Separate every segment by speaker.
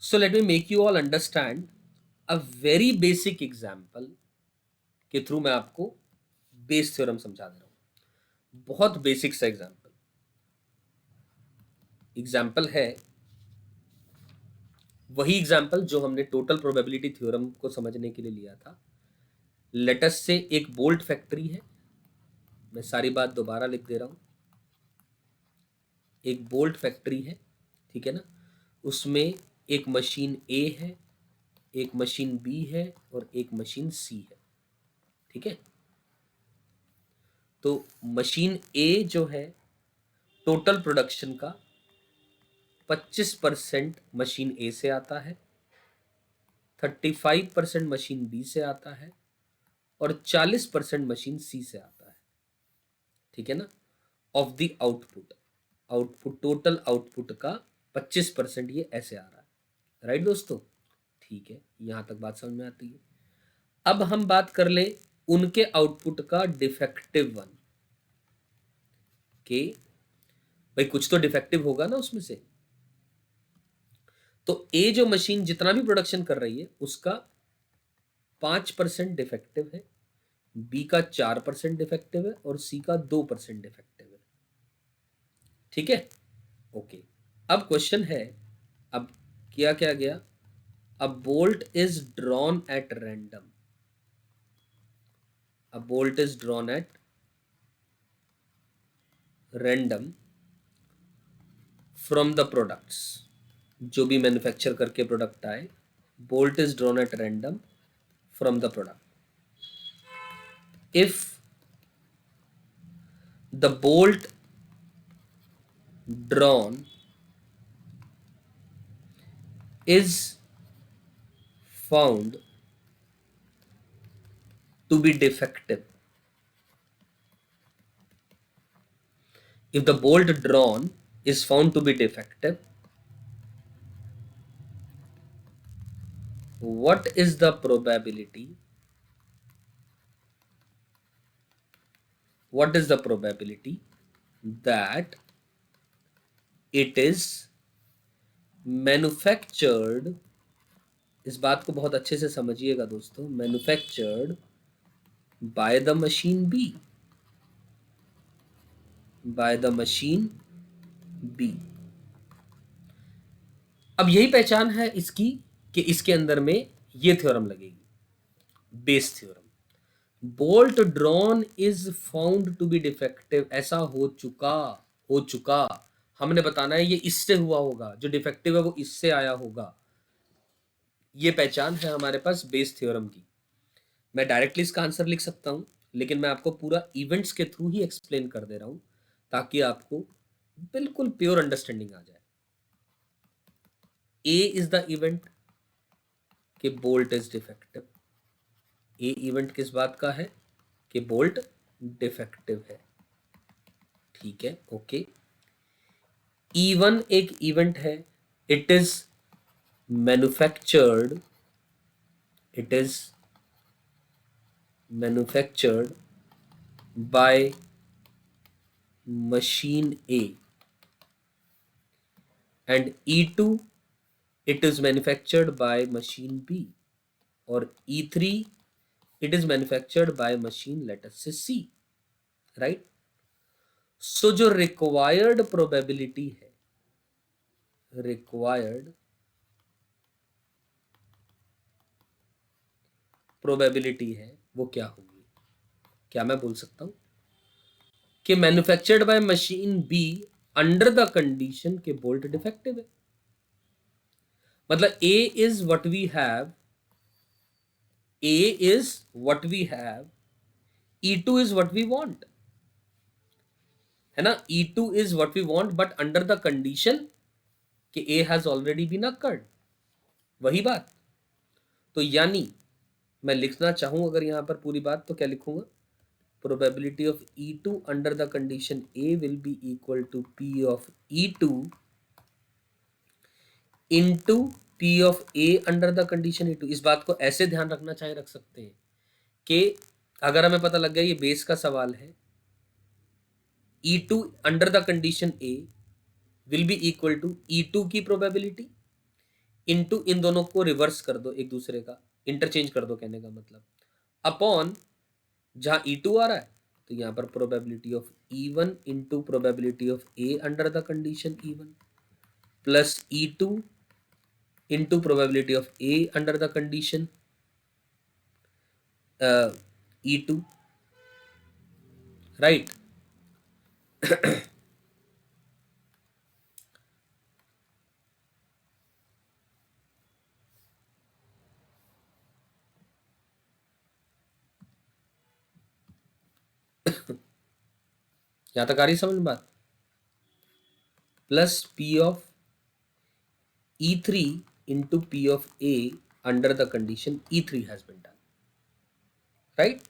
Speaker 1: So let me make you all understand a very basic example के through मैं आपको Bayes theorem समझा दे रहा हूं। बहुत बेसिक सा एग्जाम्पल है वही एग्जाम्पल जो हमने टोटल प्रोबेबिलिटी थ्योरम को समझने के लिए लिया था। लेटस से एक बोल्ट फैक्ट्री है, मैं सारी बात दोबारा लिख दे रहा हूं। एक बोल्ट फैक्ट्री है, ठीक है ना। उसमें एक मशीन ए है, एक मशीन बी है और एक मशीन सी है, ठीक है। तो मशीन ए जो है टोटल प्रोडक्शन का 25% मशीन ए से आता है, 35% मशीन बी से आता है और 40% मशीन सी से आता है, ठीक है ना। Of the output total output का 25% ये ऐसे आ रहा है, राइट दोस्तों। ठीक है, यहां तक बात समझ में आती है। अब हम बात कर ले उनके आउटपुट का डिफेक्टिव वन के, भाई कुछ तो डिफेक्टिव होगा ना उसमें से। तो ए जो मशीन जितना भी प्रोडक्शन कर रही है उसका 5% डिफेक्टिव है, बी का 4% डिफेक्टिव है और सी का 2% डिफेक्टिव है, ठीक है। ओके, अब क्वेश्चन है, अब किया क्या गया, अ bolt is drawn at random, a bolt is drawn at random from the products, जो भी मैन्युफैक्चर करके प्रोडक्ट आए, bolt is drawn at random from the product. If the bolt drawn is found to be defective, if the bolt drawn is found to be defective, what is the probability, that it is manufactured, इस बात को बहुत अच्छे से समझिएगा दोस्तों, manufactured by the machine B, by the machine B. अब यही पहचान है इसकी कि इसके अंदर में ये थ्योरम लगेगी, Bayes theorem. Bolt drawn is found to be defective, ऐसा हो चुका हमने बताना है, ये इससे हुआ होगा, जो डिफेक्टिव है वो इससे आया होगा। ये पहचान है हमारे पास बेस थ्योरम की। मैं डायरेक्टली इसका आंसर लिख सकता हूं, लेकिन मैं आपको पूरा इवेंट्स के थ्रू ही एक्सप्लेन कर दे रहा हूं ताकि आपको बिल्कुल प्योर अंडरस्टैंडिंग आ जाए। ए इज द इवेंट कि bolt is defective. A event किस बात का है कि बोल्ट डिफेक्टिव है, ठीक है। ओके, E1 एक इवेंट है, it is manufactured, it is manufactured by machine A, and E2 it is manufactured by machine B, और E3 it is manufactured by machine let us say C, right। so जो required probability है, required probability है वो क्या होगी, क्या मैं बोल सकता हूं कि manufactured by machine B under the condition के बोल्ट डिफेक्टिव है। मतलब A is what we have, A is what we have, E2 is what we want, है ना। E2 is what we want but under the condition कि A has already been occurred, वही बात। तो यानी मैं लिखना चाहूं अगर यहां पर पूरी बात तो क्या लिखूंगा, probability of E2 under the condition A will be equal to P of E2 into P of A under the condition E2। इस बात को ऐसे ध्यान रखना चाहे रख सकते हैं कि अगर हमें पता लग गया ये बेस का सवाल है, E2 under the condition A will be equal to E2 की प्रोबेबिलिटी इनटू इन दोनों को रिवर्स कर दो, एक दूसरे का इंटरचेंज कर दो, कहने का मतलब अपॉन जहां E2 आ रहा है तो यहाँ पर probability of E1 into probability of A under the condition E1 plus E2 into probability of A under the condition E2, right. यहां तक आ रही समझ में बात। Plus P of E3 into P of A under the condition E3 has been done, right.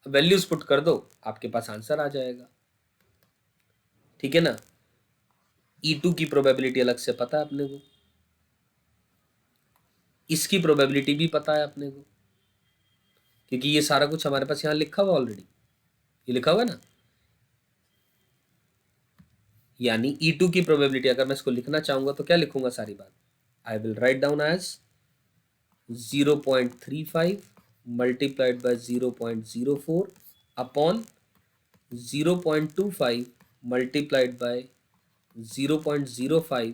Speaker 1: Values put कर दो, आपके पास answer आ जाएगा, ठीक है ना। E2 की प्रोबेबिलिटी अलग से पता है अपने को, इसकी प्रोबेबिलिटी भी पता है अपने को, क्योंकि ये सारा कुछ हमारे पास यहाँ लिखा हुआ ऑलरेडी, ये लिखा हुआ है ना। यानी E2 की प्रोबेबिलिटी अगर मैं इसको लिखना चाहूंगा तो क्या लिखूंगा सारी बात, I will write down as 0.35 multiplied by 0.04 upon 0.25 multiplied by 0.05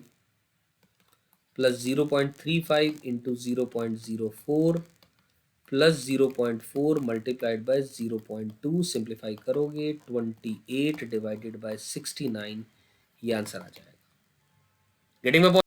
Speaker 1: plus 0.35 into 0.04 plus 0.4 multiplied by 0.2, simplify करोगे 28 डिवाइडेड बाय 69, ये आंसर आ जाएगा। Getting my